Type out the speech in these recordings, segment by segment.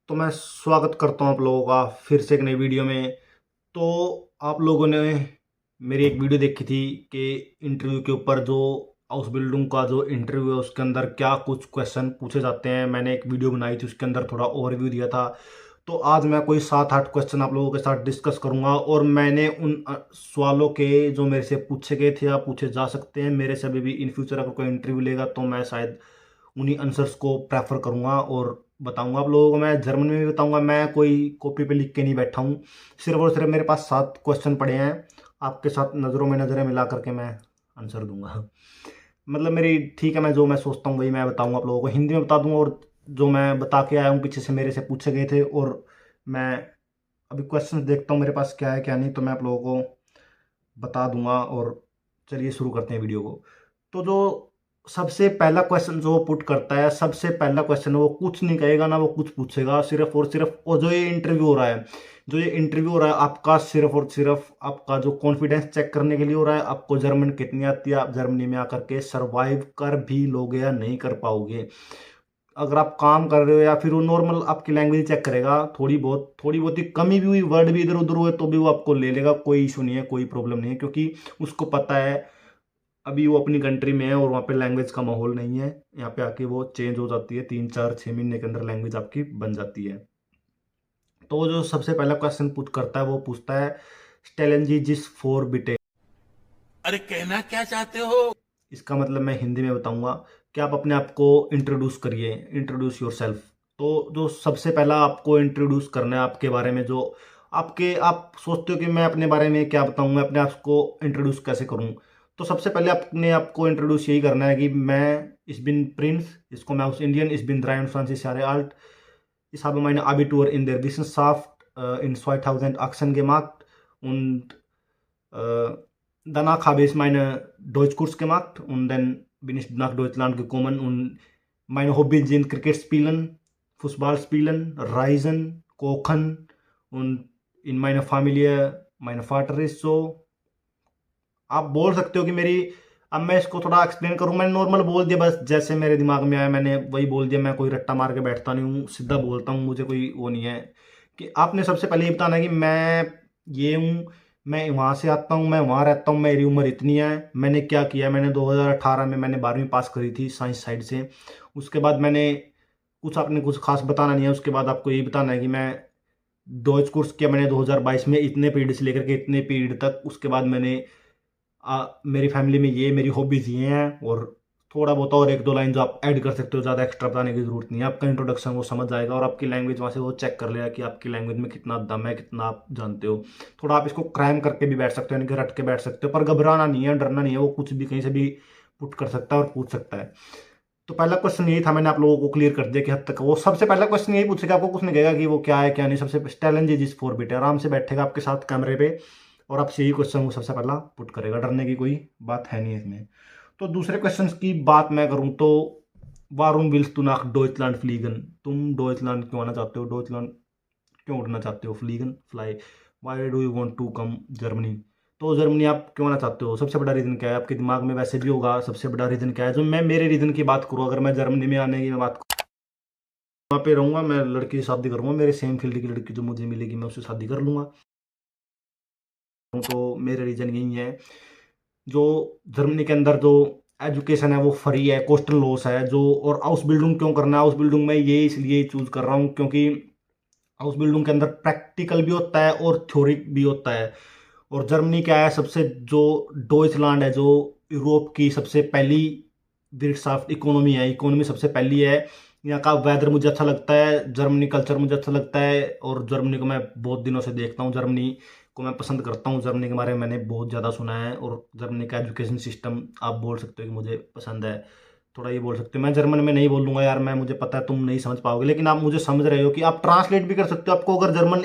तो मैं स्वागत करता हूँ आप लोगों का फिर से एक नई वीडियो में। तो आप लोगों ने मेरी एक वीडियो देखी थी कि इंटरव्यू के ऊपर जो हाउस बिल्डिंग का जो इंटरव्यू है उसके अंदर क्या कुछ क्वेश्चन पूछे जाते हैं। मैंने एक वीडियो बनाई थी, उसके अंदर थोड़ा ओवरव्यू दिया था। तो आज मैं कोई 7-8 क्वेश्चन आप लोगों के साथ डिस्कस करूंगा और मैंने उन सवालों के जो मेरे से पूछे गए थे या पूछे जा सकते हैं मेरे से अभी भी इन फ्यूचर अगर कोई इंटरव्यू लेगा तो मैं शायद उन्हीं आंसर्स को प्रेफर करूंगा और बताऊंगा आप लोगों को। मैं जर्मन में भी बताऊंगा, मैं कोई कॉपी पे लिख के नहीं बैठा हूँ। सिर्फ और सिर्फ मेरे पास 7 क्वेश्चन पड़े हैं, आपके साथ नज़रों में नज़रें मिला करके मैं आंसर दूंगा। मतलब मेरी ठीक है, मैं जो मैं सोचता हूँ वही मैं बताऊंगा आप लोगों को, हिंदी में बता दूंगा और जो मैं बता के आया हूँ पीछे से मेरे से पूछे गए थे। और मैं अभी क्वेश्चन देखता हूँ मेरे पास क्या है क्या नहीं, तो मैं आप लोगों को बता दूंगा। और चलिए शुरू करते हैं वीडियो को। तो जो सबसे पहला क्वेश्चन जो वो पुट करता है, सबसे पहला क्वेश्चन वो कुछ नहीं कहेगा ना वो कुछ पूछेगा, सिर्फ और सिर्फ और जो ये इंटरव्यू हो रहा है, जो ये इंटरव्यू हो रहा है आपका सिर्फ और सिर्फ आपका जो कॉन्फिडेंस चेक करने के लिए हो रहा है। आपको जर्मन कितनी आती है, आप जर्मनी में आकर के सरवाइव कर भी लोगे या नहीं कर पाओगे। अगर आप काम कर रहे हो या फिर वो नॉर्मल आपकी लैंग्वेज चेक करेगा, थोड़ी बहुत ही कमी भी हुई, वर्ड भी इधर उधर हुए तो भी वो आपको ले लेगा, कोई इशू नहीं है, कोई प्रॉब्लम नहीं है, क्योंकि उसको पता है अभी वो अपनी कंट्री में है और वहाँ पे लैंग्वेज का माहौल नहीं है। यहाँ पे आके वो चेंज हो जाती है, 3 4 6 महीने के अंदर लैंग्वेज आपकी बन जाती है। तो वो जो सबसे पहला क्वेश्चन पुट करता है वो पूछता है स्टेलेंजिजिस फोर बिटे। अरे कहना क्या चाहते हो। इसका मतलब मैं हिंदी में बताऊंगा कि आप अपने आप को इंट्रोड्यूस करिए, इंट्रोड्यूस योर सेल्फ। तो जो सबसे पहला आपको इंट्रोड्यूस करना है आपके बारे में, जो आपके आप सोचते हो कि मैं अपने बारे में क्या बताऊं, मैं अपने आप को इंट्रोड्यूस कैसे करूं। तो सबसे पहले अपने आप को इंट्रोड्यूस यही करना है कि मैं इस बिन प्रिंस, इसको मैं उस इंडियन इस बिन 23 Jahre alt, ich habe meine Abitur in der Wissenschaft in 2018 gemacht und danach habe ich meinen Deutschkurs gemacht und dann bin ich nach Deutschland gekommen und meine Hobbys sind Cricket spielen, Fußball spielen, Reisen, Kochen und in meiner Familie, mein Vater ist so। आप बोल सकते हो कि मेरी, अब मैं इसको थोड़ा एक्सप्लेन करूँ, मैंने नॉर्मल बोल दिया बस जैसे मेरे दिमाग में आया मैंने वही बोल दिया। मैं कोई रट्टा मार के बैठता नहीं हूँ, सीधा बोलता हूँ, मुझे कोई वो नहीं है। कि आपने सबसे पहले ये बताना है कि मैं ये हूँ, मैं वहाँ से आता हूँ, मैं वहाँ रहता हूँ, मेरी उम्र इतनी है, मैंने क्या किया। मैंने 2018 में मैंने 12वीं पास करी थी साइंस साइड से। उसके बाद मैंने कुछ, आपने कुछ खास बताना नहीं है। उसके बाद आपको ये बताना है कि मैं डॉइच कोर्स किया मैंने 2022 में इतने पीरियड से लेकर के इतने पीरियड तक। उसके बाद मैंने मेरी फैमिली में ये मेरी हॉबीज़ ये हैं, और थोड़ा बहुत और एक दो लाइन जो आप ऐड कर सकते हो, ज़्यादा एक्स्ट्रा बताने की ज़रूरत नहीं है। आपका इंट्रोडक्शन वो समझ जाएगा और आपकी लैंग्वेज वहाँ से वो चेक कर लेगा कि आपकी लैंग्वेज में कितना दम है, कितना आप जानते हो। थोड़ा आप इसको क्रैम करके भी बैठ सकते हो, यानी कि रट के बैठ सकते हो, पर घबराना नहीं है, डरना नहीं है। वो कुछ भी कहीं से भी पुट कर सकता है और पूछ सकता है। तो पहला क्वेश्चन यही था, मैंने आप लोगों को क्लियर कर दिया कि हद तक वो सबसे पहला क्वेश्चन यही पूछेगा, आपको कुछ नहीं कहेगा कि वो क्या है क्या नहीं। सबसे चैलेंज इज फॉर बिट, आराम से बैठेगा आपके साथ कैमरे पे और आपसे यही क्वेश्चन वो सबसे पहला पुट करेगा। डरने की कोई बात है नहीं इसमें। तो दूसरे क्वेश्चन की बात मैं करूं तो वारुम विल्स तू नाक डॉइचलैंड फ्लीगन, तुम डॉइचलैंड क्यों आना चाहते हो, डॉइचलैंड क्यों उड़ना चाहते हो, फ्लीगन fly, why do you want to come Germany. तो जर्मनी आप क्यों आना चाहते हो, सबसे बड़ा रीज़न क्या है आपके दिमाग में, वैसे भी होगा सबसे बड़ा रीज़न क्या है। जो मैं मेरे रीज़न की बात करूँ, अगर मैं जर्मनी में आने की मैं बात करूँ, वहाँ पे रहूँगा, मैं लड़की से शादी करूँगा, मेरे सेम फील्ड की लड़की जो मुझे मिलेगी मैं उससे शादी कर लूँगा। तो मेरे रीज़न यही है। जो जर्मनी के अंदर जो एजुकेशन है वो फ्री है, कोस्टल लॉस है जो। और हाउस बिल्डिंग क्यों करना है, हाउस बिल्डिंग में ये इसलिए चूज कर रहा हूँ क्योंकि हाउस बिल्डिंग के अंदर प्रैक्टिकल भी होता है और थ्योरी भी होता है। और जर्मनी क्या है, सबसे जो डॉइचलैंड है, जो यूरोप की सबसे पहली विर्टशाफ्ट इकोनॉमी है, इकोनॉमी सबसे पहली है। यहाँ का वेदर मुझे अच्छा लगता है, जर्मनी कल्चर मुझे अच्छा लगता है, और जर्मनी को मैं बहुत दिनों से देखता हूँ, जर्मनी को मैं पसंद करता हूँ। जर्मनी के बारे में मैंने बहुत ज़्यादा सुना है, और जर्मनी का एजुकेशन सिस्टम आप बोल सकते हो कि मुझे पसंद है। थोड़ा ये बोल सकते हो, मैं जर्मन में नहीं बोलूँगा यार, मैं मुझे पता है तुम नहीं समझ पाओगे, लेकिन आप मुझे समझ रहे हो कि आप ट्रांसलेट भी कर सकते हो। आपको अगर जर्मन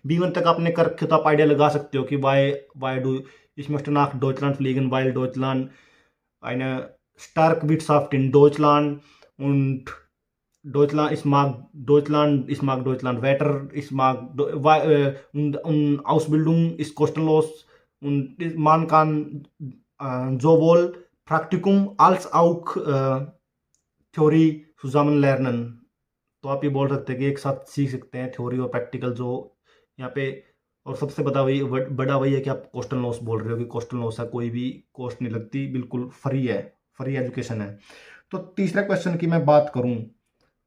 B1 तक आपने कर रखे तो आप आइडिया लगा सकते हो कि why do ich möchte nach Deutschland fliegen, weil Deutschland eine stark Wirtschaft in Deutschland und ich mag Deutschland weiter, und Ausbildung ist kostenlos und man kann sowohl Praktikum als auch Theorie zusammen lernen. तो आप ये बोल सकते हैं कि एक साथ सीख सकते हैं थ्योरी और प्रैक्टिकल जो यहाँ पे। और सबसे बड़ा वही है कि आप क्वेश्चन लॉस बोल रहे हो कि क्वेश्चन लॉस है, कोई भी कॉस्ट नहीं लगती, बिल्कुल फ्री है, फ्री एजुकेशन है। तो तीसरा क्वेश्चन की मैं बात करूं,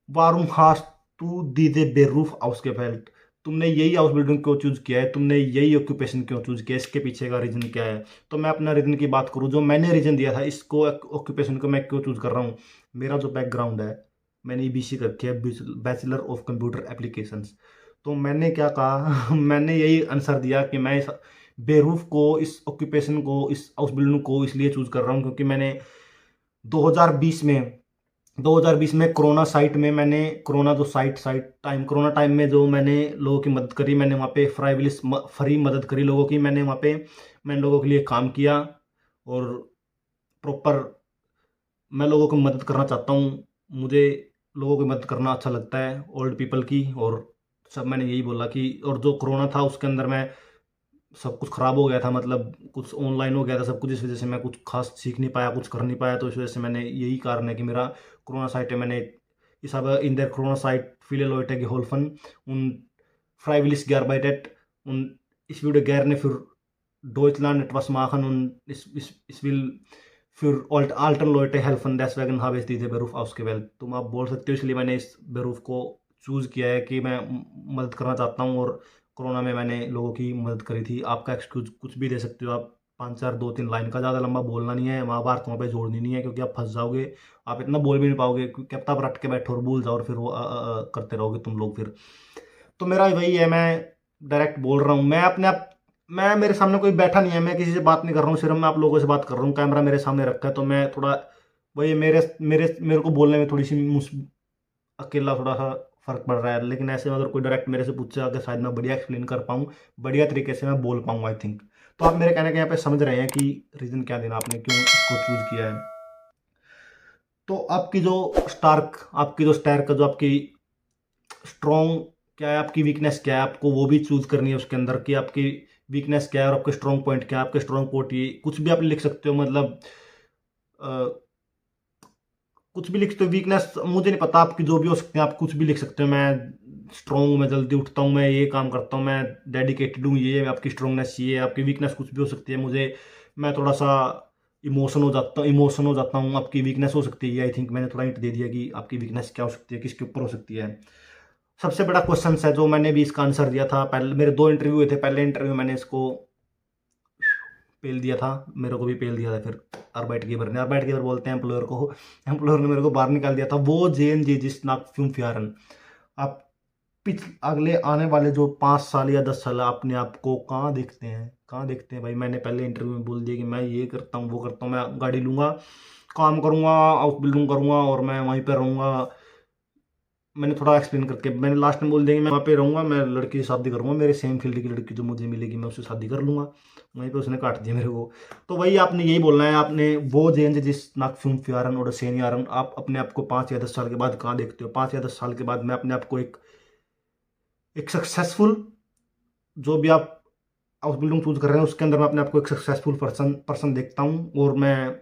वारुम हास्ट टू दीदे बेरूफ आउसगेफेल्ट, तुमने यही हाउस बिल्डिंग क्यों चूज किया है, तुमने यही ऑक्यूपेशन क्यों चूज किया है, इसके पीछे का रीजन क्या है। तो मैं अपना रीजन की बात करूं, जो मैंने रीजन दिया था इसको ऑक्यूपेशन को मैं क्यों चूज कर रहा हूं। मेरा जो बैकग्राउंड है, मैंने बीसी कर रखी है, बैचलर ऑफ कंप्यूटर एप्लीकेशंस। तो मैंने क्या कहा मैंने यही आंसर दिया कि मैं इस बेरूफ को, इस ऑक्यूपेशन को, इस हाउस बिल्डिंग को इसलिए चूज कर रहा हूँ क्योंकि मैंने 2020 में 2020 में कोरोना साइट में मैंने, कोरोना जो साइट टाइम, कोरोना टाइम में जो मैंने लोगों की मदद करी, मैंने वहाँ पे फ्री मदद करी लोगों की, मैंने वहाँ पे मैंने लोगों के लिए काम किया। और प्रॉपर मैं लोगों की मदद करना चाहता हूँ, मुझे लोगों की मदद करना अच्छा लगता है, ओल्ड पीपल की। और सब मैंने यही बोला कि, और जो कोरोना था उसके अंदर मैं, सब कुछ ख़राब हो गया था, मतलब कुछ ऑनलाइन हो गया था सब कुछ, इस वजह से मैं कुछ खास सीख नहीं पाया, कुछ कर नहीं पाया। तो इस वजह से मैंने, यही कारण है कि मेरा कोरोना साइट है, मैंने इस इन der corona site viele Leute geholfen und freiwillig gearbeitet und ich würde gerne für Deutschland etwas machen und ich will für alten Leute helfen, deswegen habe ich diese Beruf ausgewählt। तुम आप बोल सकते हो, इसलिए मैंने इस बेरूफ को चूज़ किया है कि मैं मदद करना चाहता हूँ, और कोरोना में मैंने लोगों की मदद करी थी। आपका एक्सक्यूज कुछ भी दे सकते हो आप, 5 4 2 3 लाइन का, ज़्यादा लंबा बोलना नहीं है, महाभारत वहाँ पे जोड़नी नहीं है, क्योंकि आप फंस जाओगे, आप इतना बोल भी नहीं पाओगे, क्योंकि अब आप रट के बैठो और भूल जाओ, और फिर वो करते रहोगे तुम लोग फिर। तो मेरा वही है, मैं डायरेक्ट बोल रहा हूँ, मैं अपने आप, मैं, मेरे सामने कोई बैठा नहीं है, मैं किसी से बात नहीं कर रहा हूँ, सिर्फ मैं आप लोगों से बात कर रहा हूँ, कैमरा मेरे सामने रखा है, तो मैं थोड़ा वही, मेरे मेरे मेरे को बोलने में थोड़ी सी अकेला थोड़ा सा फ़र्क पड़ रहा है। लेकिन ऐसे में अगर कोई डायरेक्ट मेरे से पूछेगा कि शायद मैं बढ़िया एक्सप्लेन कर पाऊँ, बढ़िया तरीके से मैं बोल पाऊँ, आई थिंक। तो आप मेरे कहने के यहाँ पे समझ रहे हैं कि रीज़न क्या देना, आपने क्यों इसको चूज़ किया है। तो आपकी जो स्टार का जो आपकी स्ट्रॉन्ग क्या है, आपकी वीकनेस क्या है, आपको वो भी चूज़ करनी है उसके अंदर, कि आपकी वीकनेस क्या है और आपके स्ट्रॉन्ग पॉइंट क्या है। आपके स्ट्रॉन्ग पॉइंट ये कुछ भी आप लिख सकते हो, मतलब कुछ भी लिखते हो। वीकनेस मुझे नहीं पता आपकी, जो भी हो सकते हैं, आप कुछ भी लिख सकते हो। मैं स्ट्रॉन्ग हूँ, मैं जल्दी उठता हूँ, मैं ये काम करता हूँ, मैं डेडिकेटेड हूँ, ये आपकी स्ट्रॉन्गनेस, ये आपकी वीकनेस कुछ भी हो सकती है। मैं थोड़ा सा इमोशन हो जाता हूँ, आपकी वीकनेस हो सकती है। आई थिंक मैंने थोड़ा हिंट दे दिया कि आपकी वीकनेस क्या हो सकती है, किसके ऊपर हो सकती है। सबसे बड़ा क्वेश्चन है जो मैंने भी इसका आंसर दिया था, पहले मेरे 2 इंटरव्यू हुए थे, पहले इंटरव्यू मैंने इसको पेल दिया था, मेरे को भी पेल दिया था फिर अर्बाइट कीपर बोलते हैं एम्प्लॉयर को, एम्प्लॉयर ने मेरे को बाहर निकाल दिया था। वो जेएनजी जिस नाक फ्यूम फियारन, आप अगले आने वाले जो 5 साल या 10 साल अपने आप को कहाँ देखते हैं, कहाँ देखते हैं भाई। मैंने पहले इंटरव्यू में बोल दिया कि मैं ये करता हूँ, वो करता हूँ, मैं गाड़ी लूँगा, काम करूँगा, हाउस बिल्डिंग करूँगा, और मैं वहीं पर रहूँगा। मैंने थोड़ा एक्सप्लेन करके मैंने लास्ट में बोल दिया कि मैं वहाँ पे रहूँगा, मैं लड़की से शादी करूँगा, मेरे सेम फील्ड की लड़की जो मुझे मिलेगी मैं उससे शादी कर लूँगा। वहीं पे उसने काट दिया मेरे को। तो वही आपने यही बोलना है, आपने वो जेंज जिस नाक फ्यूम फ्यारन और सेन यारन, आप अपने आप को 5 या 10 साल के बाद कहाँ देखते हो। 5 या 10 साल के बाद मैं अपने आप को एक सक्सेसफुल, जो भी आप हाउस बिल्डिंग चूज कर रहे हैं उसके अंदर, मैं अपने आप को एक सक्सेसफुल पर्सन देखता हूँ। और मैं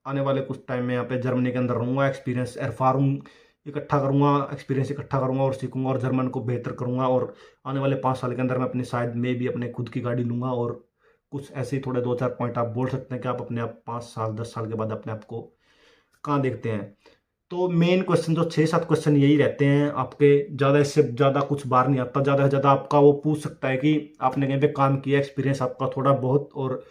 आने वाले कुछ टाइम में यहाँ पे जर्मनी के अंदर रहूँगा, एक्सपीरियंस एरफारूंग इकट्ठा करूँगा, एक्सपीरियंस इकट्ठा करूँगा और सीखूंगा, और जर्मन को बेहतर करूँगा। और आने वाले 5 साल के अंदर मैं अपनी, शायद मैं भी अपने खुद की गाड़ी लूँगा। और कुछ ऐसे ही थोड़े 2 4 पॉइंट आप बोल सकते हैं कि आप अपने आप 5 साल 10 साल के बाद अपने आप को कहाँ देखते हैं। तो मेन क्वेश्चन जो 6 7 क्वेश्चन यही रहते हैं आपके, ज़्यादा इससे ज़्यादा कुछ बाहर नहीं आता। ज़्यादा से ज़्यादा आपका वो पूछ सकता है कि आपने कहीं पे काम किया, एक्सपीरियंस आपका थोड़ा बहुत, और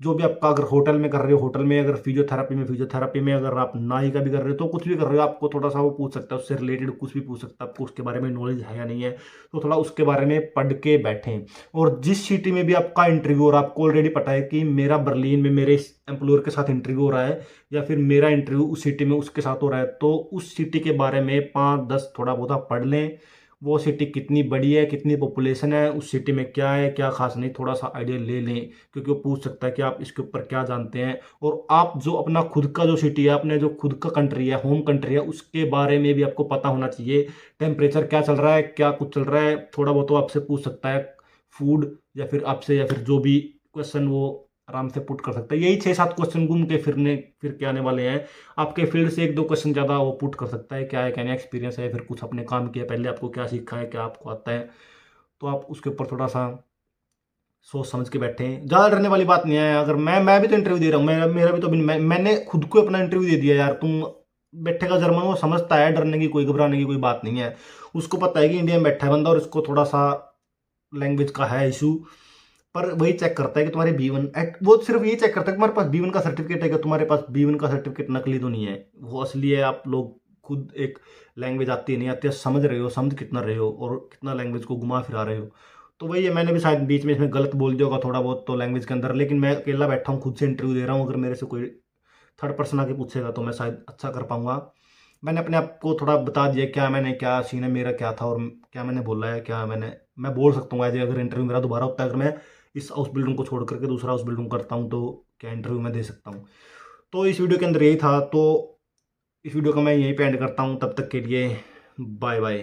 जो भी आपका, अगर होटल में कर रहे हो होटल में, अगर फिजियोथेरापी में, अगर आप नाई का भी कर रहे हो, तो कुछ भी कर रहे हो, आपको थोड़ा सा वो पूछ सकता है, उससे रिलेटेड कुछ भी पूछ सकता है, आपको उसके बारे में नॉलेज है या नहीं है। तो थोड़ा उसके बारे में पढ़ के बैठें। और जिस सिटी में भी आपका इंटरव्यू, और आपको ऑलरेडी पता है कि मेरा बर्लिन में मेरे एम्प्लॉयर के साथ इंटरव्यू हो रहा है, या फिर मेरा इंटरव्यू उस सिटी में उसके साथ हो रहा है, तो उस सिटी के बारे में 5 10 थोड़ा बहुत आप पढ़ लें। वो सिटी कितनी बड़ी है, कितनी पॉपुलेशन है, उस सिटी में क्या है क्या खास नहीं, थोड़ा सा आइडिया ले लें, क्योंकि वो पूछ सकता है कि आप इसके ऊपर क्या जानते हैं। और आप जो अपना खुद का जो सिटी है, अपने जो खुद का कंट्री है, होम कंट्री है, उसके बारे में भी आपको पता होना चाहिए। टेम्परेचर क्या चल रहा है, क्या कुछ चल रहा है, थोड़ा बहुत तो आपसे पूछ सकता है। फूड, या फिर आपसे, या फिर जो भी क्वेश्चन वो आराम से पुट कर सकता है। यही 6-7 क्वेश्चन घूम के फिर के आने वाले हैं। आपके फील्ड से 1-2 क्वेश्चन ज़्यादा वो पुट कर सकता है, क्या है क्या नहीं, एक्सपीरियंस है, फिर कुछ अपने काम किया पहले, आपको क्या सीखा है, क्या आपको आता है, तो आप उसके ऊपर थोड़ा सा सोच समझ के बैठें। ज़्यादा डरने वाली बात नहीं है। अगर मैं भी तो इंटरव्यू दे रहा हूँ, मेरा भी तो अभी मैंने खुद को अपना इंटरव्यू दे दिया यार। तुम बैठेगा जर्मन, वो समझता है, डरने की कोई घबराने की कोई बात नहीं है। उसको पता है कि इंडिया में बैठा है बंदा और इसको थोड़ा सा लैंग्वेज का है इशू, पर वही चेक करता है कि तुम्हारे B1 वो सिर्फ ये चेक करता है कि तुम्हारे पास B1 का सर्टिफिकेट है, कि तुम्हारे पास B1 का सर्टिफिकेट नकली तो नहीं है, वो असली है। आप लोग खुद एक लैंग्वेज आती है नहीं आती है, समझ रहे हो, समझ कितना रहे हो और कितना लैंग्वेज को घुमा फिरा रहे हो। तो वही है, मैंने भी शायद बीच में इसमें गलत बोल दिया होगा थोड़ा बहुत तो लैंग्वेज के अंदर, लेकिन मैं अकेला बैठा हूँ, खुद से इंटरव्यू दे रहा हूँ। अगर मेरे से कोई थर्ड पर्सन आके पूछेगा तो मैं शायद अच्छा कर पाऊंगा। मैंने अपने आप को थोड़ा बता दिया क्या सीन है मेरा, क्या था और क्या मैंने बोला है, क्या मैं बोल सकता हूँ। एज अगर इंटरव्यू मेरा दोबारा होता है, अगर मैं इस हाउस बिल्डिंग को छोड़ करके दूसरा हाउस बिल्डिंग करता हूँ, तो क्या इंटरव्यू मैं दे सकता हूँ। तो इस वीडियो के अंदर यही था, तो इस वीडियो को मैं यहीं पे एंड करता हूँ। तब तक के लिए बाय बाय।